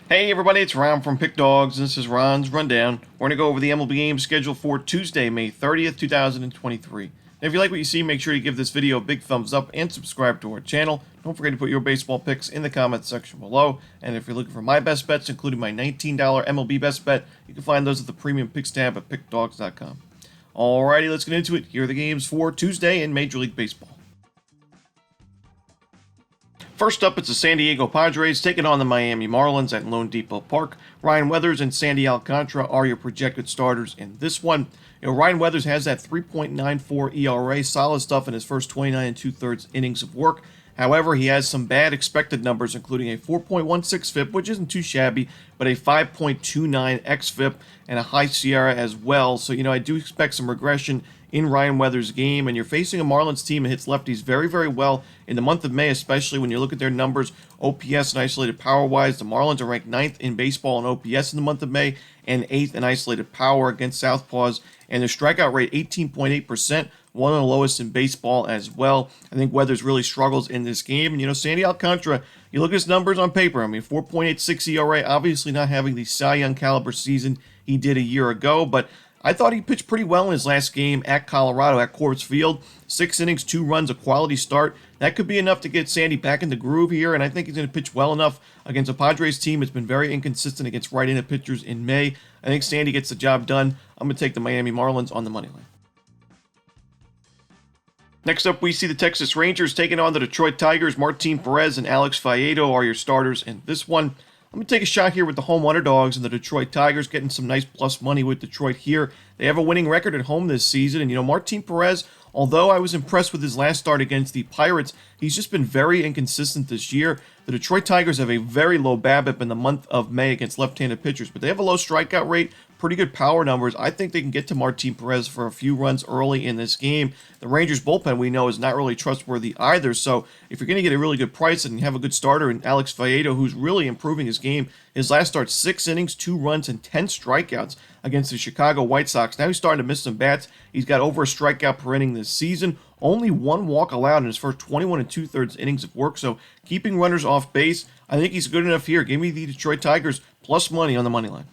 Hey everybody, it's Ron from Pick Dawgz, and this is Ron's Rundown. We're going to go over the MLB game scheduled for Tuesday, May 30th, 2023. And if you like what you see, make sure you give this video a big thumbs up and subscribe to our channel. Don't forget to put your baseball picks in the comments section below. And if you're looking for my best bets, including my $19 MLB best bet, you can find those at the premium picks tab at pickdawgz.com. Alrighty, let's get into it. Here are the games for Tuesday in Major League Baseball. First up, it's the San Diego Padres taking on the Miami Marlins at Lone Depot Park. Ryan Weathers and Sandy Alcantara are your projected starters in this one. Ryan Weathers has that 3.94 ERA, solid stuff in his first 29 and 2/3 innings of work. However, he has some bad expected numbers, including a 4.16 FIP, which isn't too shabby, but a 5.29 xFIP and a high SIERA as well. So, I do expect some regression in Ryan Weathers' game, and you're facing a Marlins team that hits lefties very, very well in the month of May, especially when you look at their numbers, OPS and isolated power-wise. The Marlins are ranked 9th in baseball in OPS in the month of May and 8th in isolated power against southpaws, and their strikeout rate, 18.8%, one of the lowest in baseball as well. I think Weathers really struggles in this game, and Sandy Alcantara, you look at his numbers on paper, 4.86 ERA, obviously not having the Cy Young caliber season he did a year ago, but I thought he pitched pretty well in his last game at Colorado at Coors Field. 6 innings, 2 runs, a quality start. That could be enough to get Sandy back in the groove here, and I think he's going to pitch well enough against a Padres team that's been very inconsistent against right-handed pitchers in May. I think Sandy gets the job done. I'm going to take the Miami Marlins on the money line. Next up, we see the Texas Rangers taking on the Detroit Tigers. Martin Perez and Alex Faedo are your starters in this one. I'm going to take a shot here with the home underdogs and the Detroit Tigers, getting some nice plus money with Detroit here. They have a winning record at home this season, and Martin Perez, although I was impressed with his last start against the Pirates, he's just been very inconsistent this year. The Detroit Tigers have a very low BABIP in the month of May against left-handed pitchers, but they have a low strikeout rate, pretty good power numbers. I think they can get to Martin Perez for a few runs early in this game. The Rangers bullpen, we know, is not really trustworthy either, so if you're going to get a really good price and have a good starter in Alex Faedo, who's really improving his game, his last start, 6 innings, 2 runs, and 10 strikeouts against the Chicago White Sox. Now he's starting to miss some bats. He's got over a strikeout per inning this season. Only 1 walk allowed in his first 21 and 2/3 innings of work, so keeping runners off base, I think he's good enough here. Give me the Detroit Tigers plus money on the money line.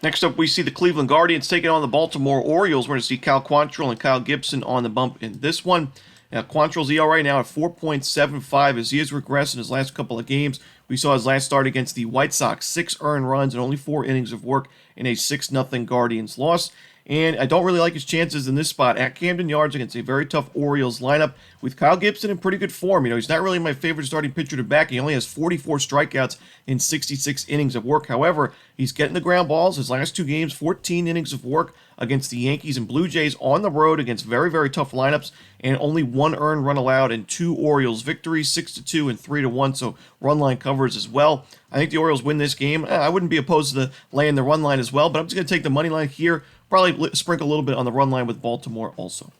Next up, we see the Cleveland Guardians taking on the Baltimore Orioles. We're going to see Cal Quantrill and Kyle Gibson on the bump in this one. Now, Quantrill's ERA now at 4.75 as he has regressed in his last couple of games. We saw his last start against the White Sox, 6 earned runs and only 4 innings of work in a 6-0 Guardians loss. And I don't really like his chances in this spot at Camden Yards against a very tough Orioles lineup with Kyle Gibson in pretty good form. He's not really my favorite starting pitcher to back. He only has 44 strikeouts in 66 innings of work. However, he's getting the ground balls. His last 2 games, 14 innings of work against the Yankees and Blue Jays on the road against very, very tough lineups, and only 1 earned run allowed in 2 Orioles victories, 6-2 and 3-1, so run line covers as well. I think the Orioles win this game. I wouldn't be opposed to laying the run line as well, but I'm just going to take the money line here. Probably sprinkle a little bit on the run line with Baltimore also.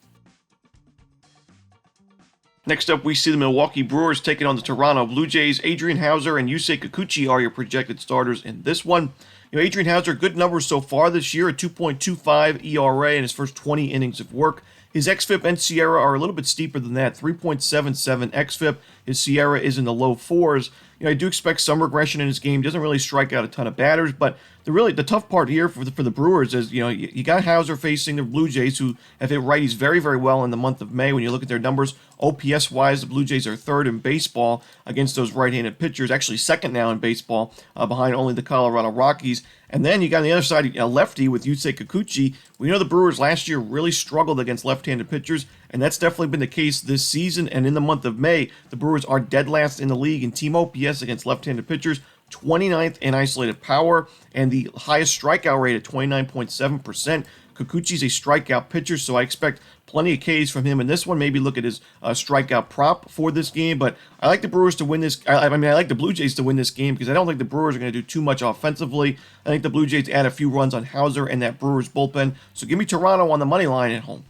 Next up, we see the Milwaukee Brewers taking on the Toronto Blue Jays. Adrian Hauser and Yusei Kikuchi are your projected starters in this one. Adrian Hauser, good numbers so far this year, a 2.25 ERA in his first 20 innings of work. His xFIP and SIERA are a little bit steeper than that, 3.77 xFIP. His SIERA is in the low 4s. I do expect some regression in his game. He doesn't really strike out a ton of batters, but the tough part here for the Brewers is, you got Hauser facing the Blue Jays, who have hit righties very, very well in the month of May. When you look at their numbers, OPS-wise, the Blue Jays are 3rd in baseball against those right-handed pitchers, actually 2nd now in baseball, behind only the Colorado Rockies. And then you got on the other side a lefty with Yusei Kikuchi. We know the Brewers last year really struggled against left-handed pitchers, and that's definitely been the case this season. And in the month of May, the Brewers are dead last in the league in team OPS against left-handed pitchers, 29th in isolated power, and the highest strikeout rate at 29.7%. Kikuchi's a strikeout pitcher, so I expect plenty of Ks from him in this one. Maybe look at his strikeout prop for this game, but I like the Brewers to win this. I like the Blue Jays to win this game because I don't think the Brewers are going to do too much offensively. I think the Blue Jays add a few runs on Hauser and that Brewers bullpen, so give me Toronto on the money line at home.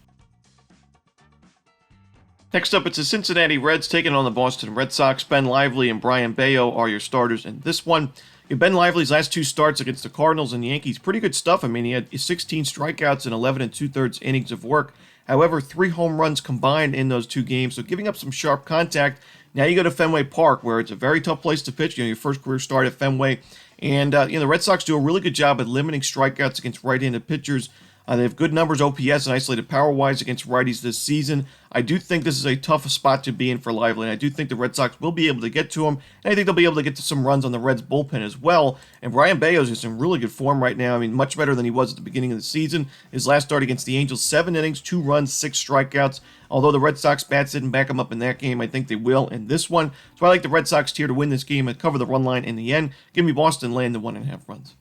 Next up, it's the Cincinnati Reds taking on the Boston Red Sox. Ben Lively and Brian Bayo are your starters in this one. Ben Lively's last 2 starts against the Cardinals and Yankees, pretty good stuff. He had 16 strikeouts and 11 and 2/3 innings of work. However, 3 home runs combined in those 2 games, so giving up some sharp contact. Now you go to Fenway Park, where it's a very tough place to pitch. Your first career start at Fenway. And, the Red Sox do a really good job at limiting strikeouts against right-handed pitchers. They have good numbers OPS and isolated power-wise against righties this season. I do think this is a tough spot to be in for Lively, and I do think the Red Sox will be able to get to him, and I think they'll be able to get to some runs on the Reds' bullpen as well. And Brian Baez is in really good form right now. I mean, much better than he was at the beginning of the season. His last start against the Angels, 7 innings, 2 runs, 6 strikeouts. Although the Red Sox bats didn't back him up in that game, I think they will in this one. So I like the Red Sox here to win this game and cover the run line in the end. Give me Boston laying the 1.5 runs.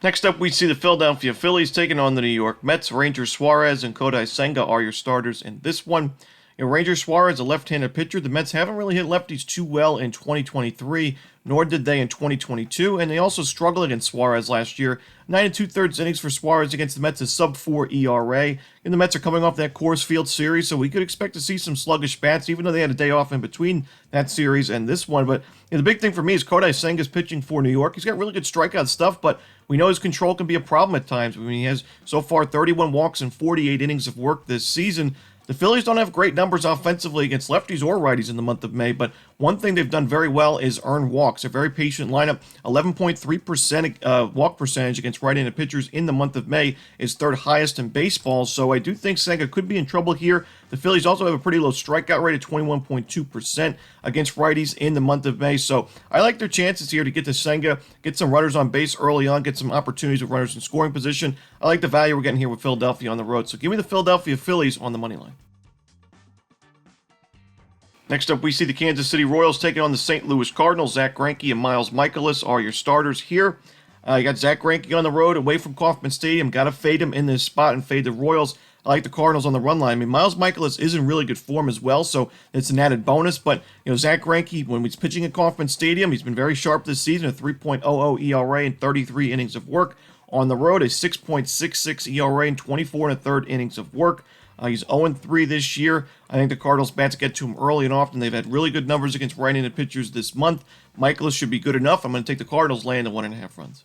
Next up, we see the Philadelphia Phillies taking on the New York Mets. Ranger Suarez and Kodai Senga are your starters in this one. Ranger Suarez, a left-handed pitcher. The Mets haven't really hit lefties too well in 2023, nor did they in 2022, and they also struggled against Suarez last year. 9 2/3 innings for Suarez against the Mets, a sub-4 ERA. And the Mets are coming off that Coors Field series, so we could expect to see some sluggish bats, even though they had a day off in between that series and this one. But the big thing for me is Kodai Senga's pitching for New York. He's got really good strikeout stuff, but we know his control can be a problem at times. I mean, he has so far 31 walks and 48 innings of work this season. The Phillies don't have great numbers offensively against lefties or righties in the month of May, but one thing they've done very well is earn walks. A very patient lineup. 11.3% walk percentage against right-handed pitchers in the month of May is third highest in baseball, so I do think Senga could be in trouble here. The Phillies also have a pretty low strikeout rate of 21.2% against righties in the month of May, so I like their chances here to get to Senga, get some runners on base early on, get some opportunities with runners in scoring position. I like the value we're getting here with Philadelphia on the road, so give me the Philadelphia Phillies on the money line. Next up, we see the Kansas City Royals taking on the St. Louis Cardinals. Zach Greinke and Miles Mikolas are your starters here. You got Zach Greinke on the road, away from Kauffman Stadium. Got to fade him in this spot and fade the Royals. I like the Cardinals on the run line. I mean, Miles Mikolas is in really good form as well, so it's an added bonus. But, Zach Greinke, when he's pitching at Kauffman Stadium, he's been very sharp this season, a 3.00 ERA and 33 innings of work. On the road, a 6.66 ERA and 24 1/3 innings of work. He's 0-3 this year. I think the Cardinals bats get to him early and often. They've had really good numbers against right-handed pitchers this month. Mikolas should be good enough. I'm going to take the Cardinals laying the 1.5 runs.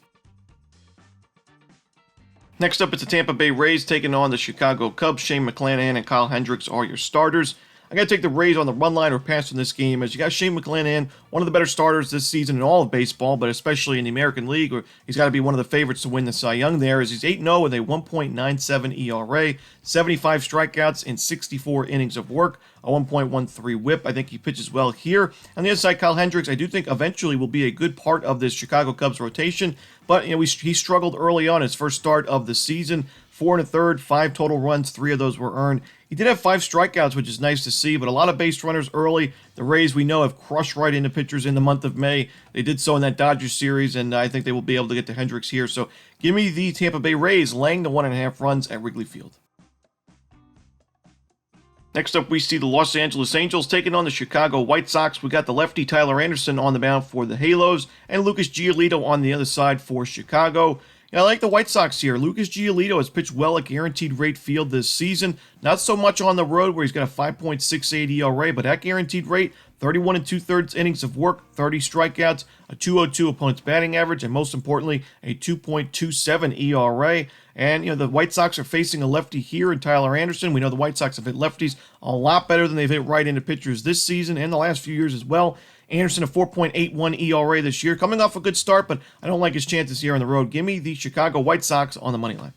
Next up, it's the Tampa Bay Rays taking on the Chicago Cubs. Shane McClanahan and Kyle Hendricks are your starters. I got to take the Rays on the run line or pass in this game, as you got Shane McClanahan, one of the better starters this season in all of baseball, but especially in the American League, where he's got to be one of the favorites to win the Cy Young there, as he's 8-0 with a 1.97 ERA, 75 strikeouts in 64 innings of work, a 1.13 whip. I think he pitches well here. On the other side, Kyle Hendricks, I do think eventually will be a good part of this Chicago Cubs rotation, but he struggled early on his first start of the season. 4 1/3, 5 total runs, 3 of those were earned. He did have 5 strikeouts, which is nice to see, but a lot of base runners early. The Rays, we know, have crushed right into pitchers in the month of May. They did so in that Dodgers series, and I think they will be able to get to Hendricks here. So give me the Tampa Bay Rays laying the 1.5 runs at Wrigley Field. Next up, we see the Los Angeles Angels taking on the Chicago White Sox. We got the lefty Tyler Anderson on the mound for the Halos, and Lucas Giolito on the other side for Chicago. I like the White Sox here. Lucas Giolito has pitched well at guaranteed rate field this season. Not so much on the road, where he's got a 5.68 ERA, but at guaranteed rate, 31 2/3 innings of work, 30 strikeouts, a 2.02 opponent's batting average, and most importantly, a 2.27 ERA. And, the White Sox are facing a lefty here in Tyler Anderson. We know the White Sox have hit lefties a lot better than they've hit right-handed pitchers this season and the last few years as well. Anderson, a 4.81 ERA this year, coming off a good start, but I don't like his chances here on the road. Give me the Chicago White Sox on the money line.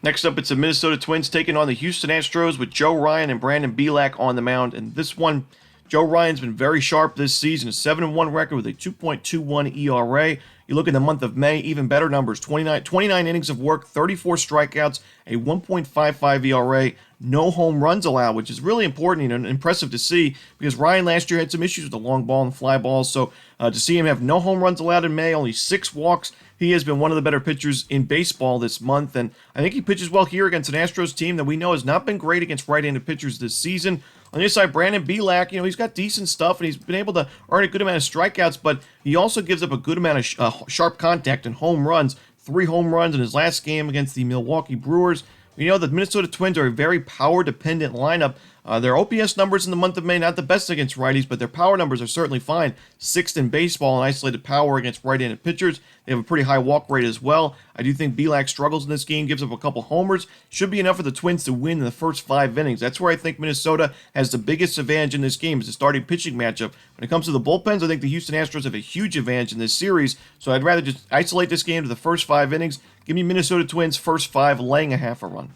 Next up, it's the Minnesota Twins taking on the Houston Astros with Joe Ryan and Brandon Bielak on the mound. And this one, Joe Ryan's been very sharp this season, a 7-1 record with a 2.21 ERA. You look in the month of May, even better numbers, 29 innings of work, 34 strikeouts, a 1.55 ERA, no home runs allowed, which is really important and impressive to see, because Ryan last year had some issues with the long ball and fly balls. So to see him have no home runs allowed in May, only 6 walks, he has been one of the better pitchers in baseball this month, and I think he pitches well here against an Astros team that we know has not been great against right-handed pitchers this season. On the other side, Brandon Bielak, he's got decent stuff, and he's been able to earn a good amount of strikeouts, but he also gives up a good amount of sharp contact and home runs. 3 home runs in his last game against the Milwaukee Brewers. We know the Minnesota Twins are a very power-dependent lineup. Their OPS numbers in the month of May, not the best against righties, but their power numbers are certainly fine. 6th in baseball in isolated power against right-handed pitchers. They have a pretty high walk rate as well. I do think Bielak struggles in this game, gives up a couple homers. Should be enough for the Twins to win in the first 5 innings. That's where I think Minnesota has the biggest advantage in this game, is the starting pitching matchup. When it comes to the bullpens, I think the Houston Astros have a huge advantage in this series, so I'd rather just isolate this game to the first 5 innings. Give me Minnesota Twins first 5, laying a half a run.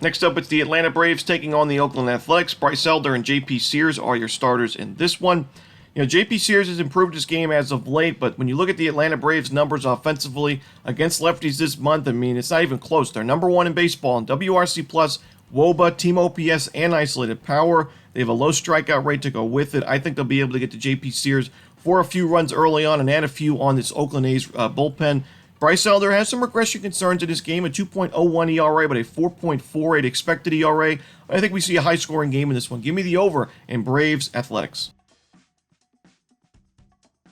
Next up, it's the Atlanta Braves taking on the Oakland Athletics. Bryce Elder and J.P. Sears are your starters in this one. J.P. Sears has improved his game as of late, but when you look at the Atlanta Braves numbers offensively against lefties this month, I mean, it's not even close. They're number 1 in baseball in WRC+, WOBA, team OPS, and isolated power. They have a low strikeout rate to go with it. I think they'll be able to get to J.P. Sears for a few runs early on and add a few on this Oakland A's bullpen. Bryce Elder has some regression concerns in this game, a 2.01 ERA, but a 4.48 expected ERA. I think we see a high-scoring game in this one. Give me the over in Braves Athletics.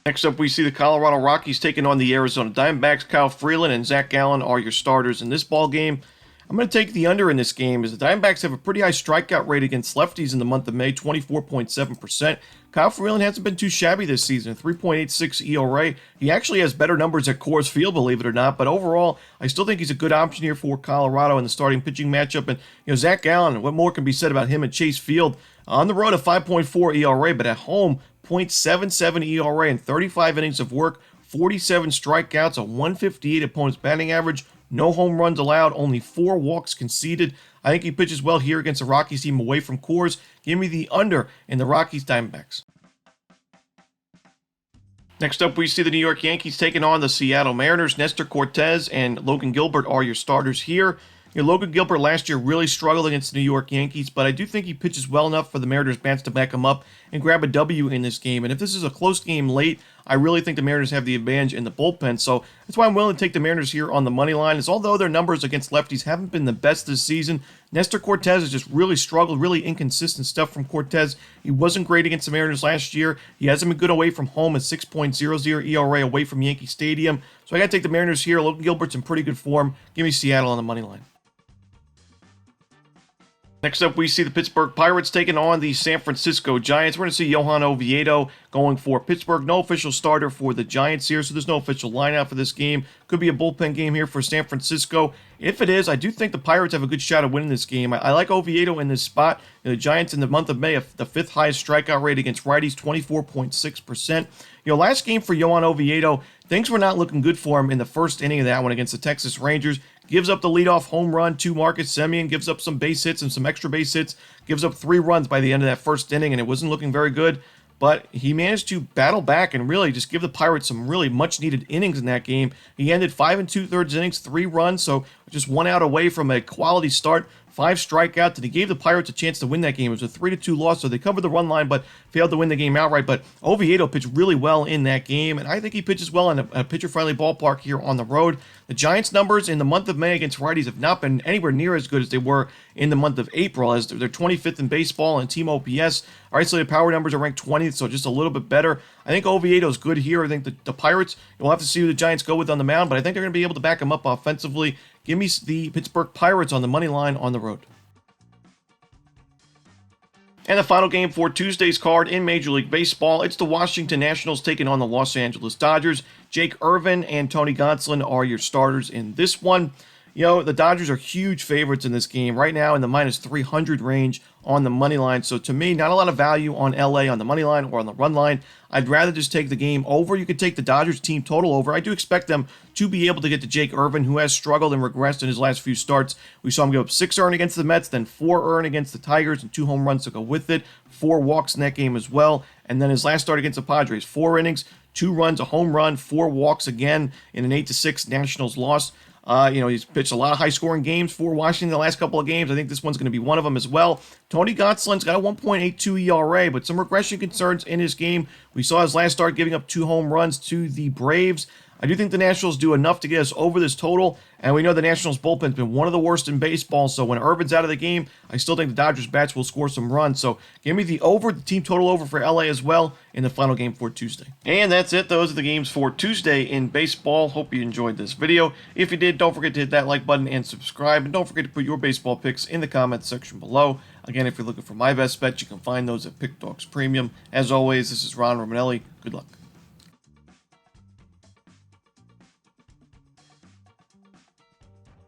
Next up, we see the Colorado Rockies taking on the Arizona Diamondbacks. Kyle Freeland and Zach Gallen are your starters in this ball game. I'm going to take the under in this game, as the Diamondbacks have a pretty high strikeout rate against lefties in the month of May, 24.7%. Kyle Freeland hasn't been too shabby this season, 3.86 ERA. He actually has better numbers at Coors Field, believe it or not, but overall, I still think he's a good option here for Colorado in the starting pitching matchup. And, Zach Gallen, what more can be said about him at Chase Field? On the road, a 5.4 ERA, but at home, 0.77 ERA in 35 innings of work, 47 strikeouts, a 158 opponent's batting average, no home runs allowed, only 4 walks conceded. I think he pitches well here against the Rockies team away from Coors. Give me the under in the Rockies Diamondbacks. Next up, we see the New York Yankees taking on the Seattle Mariners. Nestor Cortez and Logan Gilbert are your starters here. Logan Gilbert last year really struggled against the New York Yankees, but I do think he pitches well enough for the Mariners bats to back him up and grab a W in this game. And if this is a close game late, I really think the Mariners have the advantage in the bullpen. So that's why I'm willing to take the Mariners here on the money line. Is although their numbers against lefties haven't been the best this season, Nestor Cortez has just really struggled, really inconsistent stuff from Cortez. He wasn't great against the Mariners last year. He hasn't been good away from home, at 6.00 ERA away from Yankee Stadium. So I got to take the Mariners here. Logan Gilbert's in pretty good form. Give me Seattle on the money line. Next up, we see the Pittsburgh Pirates taking on the San Francisco Giants. We're going to see Johan Oviedo going for Pittsburgh. No official starter for the Giants here, so there's no official lineup for this game. Could be a bullpen game here for San Francisco. If it is, I do think the Pirates have a good shot at winning this game. I like Oviedo in this spot. The Giants in the month of May have the 5th highest strikeout rate against righties, 24.6%. Last game for Johan Oviedo, things were not looking good for him in the first inning of that one against the Texas Rangers. Gives up the leadoff home run to Marcus Semien, gives up some base hits and some extra base hits, gives up 3 runs by the end of that first inning, and it wasn't looking very good. But he managed to battle back and really just give the Pirates some really much-needed innings in that game. He ended 5 2/3 innings, 3 runs, so just 1 out away from a quality start. 5 strikeouts, and he gave the Pirates a chance to win that game. It was a 3-2 loss, so they covered the run line, but failed to win the game outright. But Oviedo pitched really well in that game, and I think he pitches well in a pitcher-friendly ballpark here on the road. The Giants' numbers in the month of May against righties have not been anywhere near as good as they were in the month of April, as they're 25th in baseball and team OPS. Our isolated power numbers are ranked 20th, so just a little bit better. I think Oviedo's good here. I think the Pirates, we'll have to see who the Giants go with on the mound, but I think they're going to be able to back him up offensively. Give me the Pittsburgh Pirates on the money line on the road. And the final game for Tuesday's card in Major League Baseball, it's the Washington Nationals taking on the Los Angeles Dodgers. Jake Irvin and Tony Gonsolin are your starters in this one. The Dodgers are huge favorites in this game right now in the minus 300 range on the money line. So to me, not a lot of value on LA on the money line or on the run line. I'd rather just take the game over. You could take the Dodgers team total over. I do expect them to be able to get to Jake Irvin, who has struggled and regressed in his last few starts. We saw him give up 6 earned against the Mets, then 4 earned against the Tigers, and 2 home runs to go with it. 4 walks in that game as well. And then his last start against the Padres, 4 innings, 2 runs, a home run, 4 walks again in an 8-6 Nationals loss. He's pitched a lot of high-scoring games for Washington the last couple of games. I think this one's going to be one of them as well. Tony Gonsolin's got a 1.82 ERA, but some regression concerns in his game. We saw his last start giving up 2 home runs to the Braves. I do think the Nationals do enough to get us over this total, and we know the Nationals bullpen's been one of the worst in baseball, so when Urban's out of the game, I still think the Dodgers bats will score some runs. So give me the over, the team total over for LA as well in the final game for Tuesday. And that's it. Those are the games for Tuesday in baseball. Hope you enjoyed this video. If you did, don't forget to hit that like button and subscribe, and don't forget to put your baseball picks in the comments section below. Again, if you're looking for my best bet, you can find those at Pickdawgz Premium. As always, this is Ron Romanelli. Good luck.